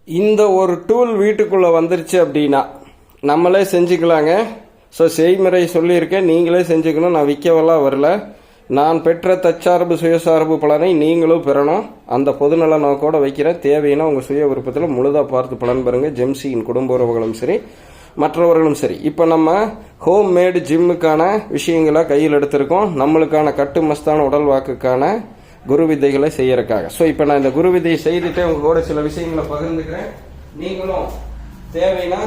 இந்த ஒரு டூல் வீட்டுக்குள்ளே வந்துருச்சு அப்படின்னா நம்மளே செஞ்சுக்கலாங்க. ஸோ செய்முறை சொல்லியிருக்கேன், நீங்களே செஞ்சுக்கணும். நான் விற்கவெல்லாம் வரல. நான் பெற்ற தற்சார்பு சுயசார்பு பலனை நீங்களும் பெறணும். அந்த பொதுநல நோக்கோடு வைக்கிறேன். தேவைன்னா உங்கள் சுய விருப்பத்தில் முழுதாக பார்த்து பலன் பெறுங்க. ஜெம்சியின் குடும்ப உறவுகளும் சரி, மற்றவர்களும் சரி. இப்போ நம்ம ஹோம் மேடு ஜிம்முக்கான விஷயங்களை கையில் எடுத்திருக்கோம். நம்மளுக்கான கட்டுமஸ்தான உடல் வாக்குக்கான குரு வித்தைகளை செய்யறதுக்காக. ஸோ இப்போ நான் இந்த குரு வித்தையை செய்துட்டு உங்க கூட சில விஷயங்களை பகிர்ந்துக்கிறேன். நீங்களும் தேவைன்னா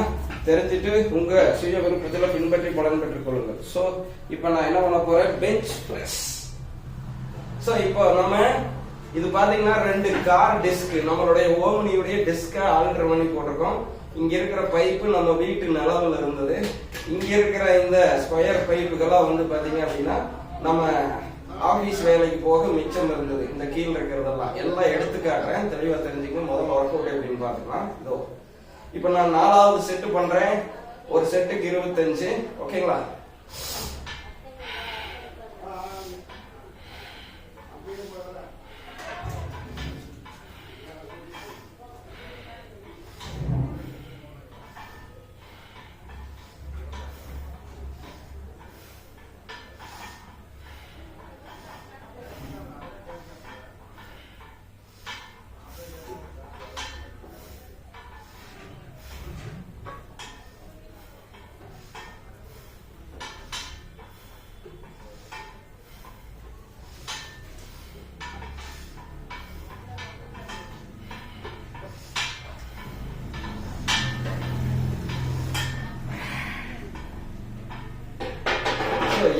தெரிஞ்சுட்டு உங்க சுய விருப்பத்தில் பின்பற்றி பலன் பெற்றுக் கொள்ளுங்கள். ஸோ இப்போ நான் என்ன பண்ண போறேன், பெஞ்ச் பிரஸ். ஸோ இப்போ நம்ம இது பாத்தீங்கன்னா 2 கார் டிஸ்க், நம்மளுடைய ஓம்னியுடைய டிஸ்கை ஆல்டர் பண்ணி போட்டிருக்கோம். இங்க இருக்கிற பைப்பு நம்ம வீட்டு நிலவில் இருந்தது. இங்க இருக்கிற இந்த ஸ்கொயர் பைப்புகள்லாம் வந்து பாத்தீங்க அப்படின்னா நம்ம ஆபீஸ் வேலைக்கு போக மிச்சம் இருந்தது. இந்த கீழே இருக்கிறதெல்லாம் எல்லாம் எடுத்து காட்டுறேன், தெளிவா தெரிஞ்சுக்கணும். முதல்ல ஒர்க் அவுட் எப்படின்னு பாத்துக்கலாம். இதோ இப்ப நான் 4வது செட்டு பண்றேன். ஒரு செட்டுக்கு 25. ஓகேங்களா?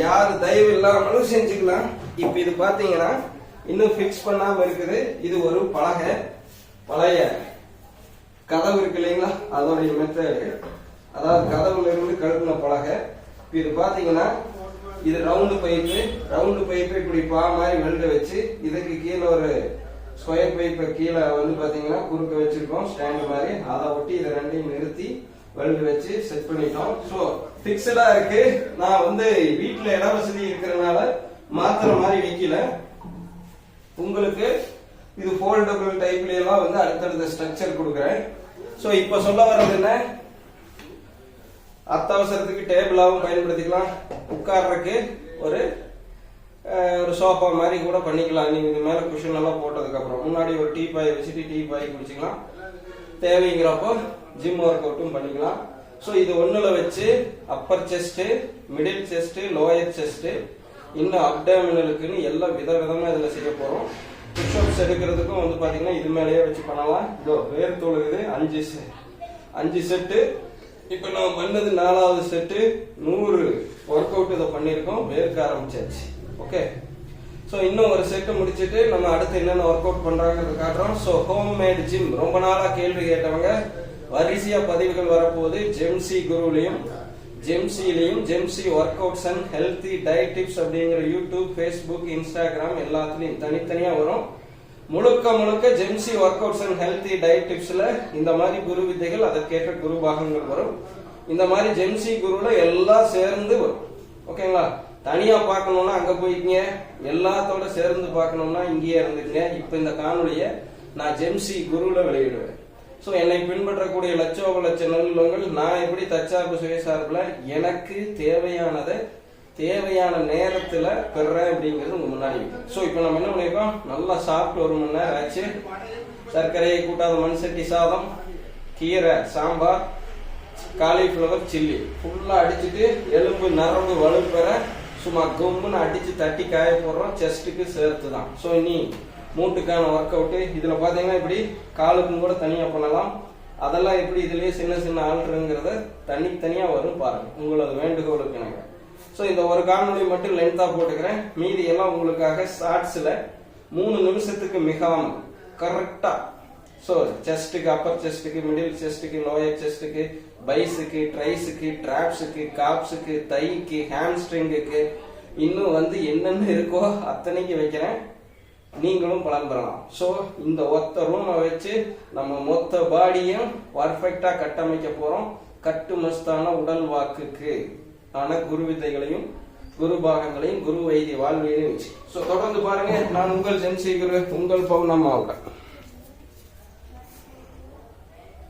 யாரு தயவு இல்லாமலும் செஞ்சுக்கலாம். இப்ப இது பாத்தீங்கன்னா இன்னும் பிக்ஸ் பண்ணாம இருக்குது. இது ஒரு பழைய கதவு இருக்கு இல்லைங்களா, அதோடைய மெத்தடு. அதாவது கதவுல இருந்து கழுகுன பலகை. இது பாத்தீங்கன்னா இது ரவுண்டு பைப்பு இப்படி பா மாதிரி வெல்ட வச்சு, இதுக்கு கீழே ஒரு ஸ்கொயர் பைப்பை கீழே வந்து பாத்தீங்கன்னா குறுக்க வச்சிருக்கோம் ஸ்டாண்ட் மாதிரி. அதை ஒட்டி இதை ரெண்டையும் நிறுத்தி வெல்டு வச்சு செட் பண்ணிட்டோம். ஸோ பிக்சடா இருக்கு. நான் வந்து வீட்டுல இட வசதி இருக்கிறதுனால மாத்திர மாதிரி வைக்கல. உங்களுக்கு இது ஃபோல்டபிள் டைப்ல எல்லாம் வந்து அடுத்தடுத்த ஸ்ட்ரக்சர் கொடுக்குறேன். ஸோ இப்ப சொல்ல வர்றது என்ன, அத்தியாவசரத்துக்கு டேபிளாவும் பயன்படுத்திக்கலாம். உட்கார்றதுக்கு ஒரு சோஃபா மாதிரி கூட பண்ணிக்கலாம். நீங்க இது மேல குஷன் எல்லாம் போட்டதுக்கு அப்புறம் முன்னாடி ஒரு டீ பாய் வச்சுட்டு டீ பாய் குடிச்சிக்கலாம். தேவைங்கிறப்போ ஜிம் ஒர்க் அவுட்டும் பண்ணிக்கலாம். ஸோ இது ஒண்ணுல வச்சு Appar chest, middle chest, lower chest, இன்னும் அப்டாமினலுக்குன்னு எல்லாம் விதவிதமா இதுல செய்ய போறோம். புஷ்அப்ஸ் எடுக்கிறதுக்கும் வந்து பாத்தீங்கன்னா இது மேலேயே வச்சு பண்ணலாம். இதோ வேர் தோலுக்குது 5 செட்டு. இப்ப நம்ம பண்ணது 4வது செட்டு. 100 ஒர்க் அவுட் இதை பண்ணிருக்கோம். வேர்க்க ஆரம்பிச்சாச்சு. ஓகே. ஸோ இன்னும் ஒரு செட்டு முடிச்சுட்டு நம்ம அடுத்து என்னென்ன ஒர்க் அவுட் பண்றாங்கிறத காட்டுறோம். ஸோ ஹோம் மேட் ஜிம் ரொம்ப நாளா கேள்வி கேட்டவங்க வரிசையா பதிவுகள் வரப்போகுது. ஜெம்சி குருலையும் ஜெம்சி workouts and healthy diet tips அப்படிங்கிற யூடியூப், ஃபேஸ்புக், இன்ஸ்டாகிராம் எல்லாத்துலயும் தனித்தனியா வரும். முழுக்க ஜெம்சி workouts and healthy diet டிப்ஸ்ல இந்த மாதிரி குரு வித்தைகள், அதற்கேற்ற குரு பாகங்கள் வரும். இந்த மாதிரி ஜெம்சி குருல எல்லாம் சேர்ந்து வரும். ஓகேங்களா? தனியா பார்க்கணும்னா அங்க போய்க்குங்க, எல்லாத்தோட சேர்ந்து பார்க்கணும்னா இங்கேயே இருந்துக்குங்க. இப்ப இந்த காணொலியை நான் ஜெம்சி குருல வெளியிடுவேன். ஸோ என்னை பின்பற்றக்கூடிய லட்சோப லட்ச நல்லவங்கள் நான் எப்படி தற்சார்பு சுயசார்புல எனக்கு தேவையான நேரத்துல பெறேன் அப்படிங்கிறது உங்க முன்னாடி. ஸோ இப்போ நம்ம என்ன பண்ணிருக்கோம், நல்லா சாப்பிட்டு 1 மணி நேரம் ஆச்சு. சர்க்கரையை கூட்டாத மண் சட்டி சாதம், கீரை சாம்பார், காலிஃபிளவர் சில்லி ஃபுல்லா அடிச்சுட்டு எலும்பு நரம்பு வலுப்பெற சும்மா கும்முன்னு அடிச்சு தட்டி காய போடுறோம். செஸ்ட்டுக்கு சேர்த்து தான். ஸோ இனி மூட்டுக்கான ஒர்க் அவுட். இதுல பாத்தீங்கன்னா இப்படி காலுக்கும் கூட தனியா பண்ணலாம். அதெல்லாம் எப்படி இதுலயே சின்ன ஆல்டருங்கிறத தனித்தனியா வரும் பாருங்க, உங்களது வேண்டுகோளுக்கு எனக்கு. ஸோ இந்த ஒரு காணொலி மட்டும் லென்த்தா போட்டுக்கிறேன். மீதி எல்லாம் உங்களுக்காக ஷார்ட்ஸ்ல 3 நிமிஷத்துக்கு மிகாமல் கரெக்டா. ஸோ செஸ்ட்டுக்கு, அப்பர் செஸ்ட்டுக்கு, மிடில் செஸ்ட்டுக்கு, லோயர் செஸ்ட்டுக்கு, பைஸுக்கு, ட்ரைஸுக்கு, டிராப்ஸுக்கு, காப்ஸுக்கு, தைக்கு, ஹாம்ஸ்ட்ரிங்குக்கு, இன்னும் வந்து என்னென்ன இருக்கோ அத்தனைக்கு வைக்கிறேன். நீங்களும் பலன் பெறலாம். ஸோ இந்த ஒத்த ரூமை வச்சு நம்ம மொத்த பாடியும் பர்ஃபெக்டா கட்டமைக்க போறோம். கட்டுமஸ்தான உடல் வாக்குக்கு ஆன குரு வித்தைகளையும் குரு பாகங்களையும் குரு வைத்திய வாழ்வியலையும் வச்சு. ஸோ தொடர்ந்து பாருங்க. நான் உங்கள் ஜெம்சி குரு, உங்கள் பவுனம்மாவுடன்.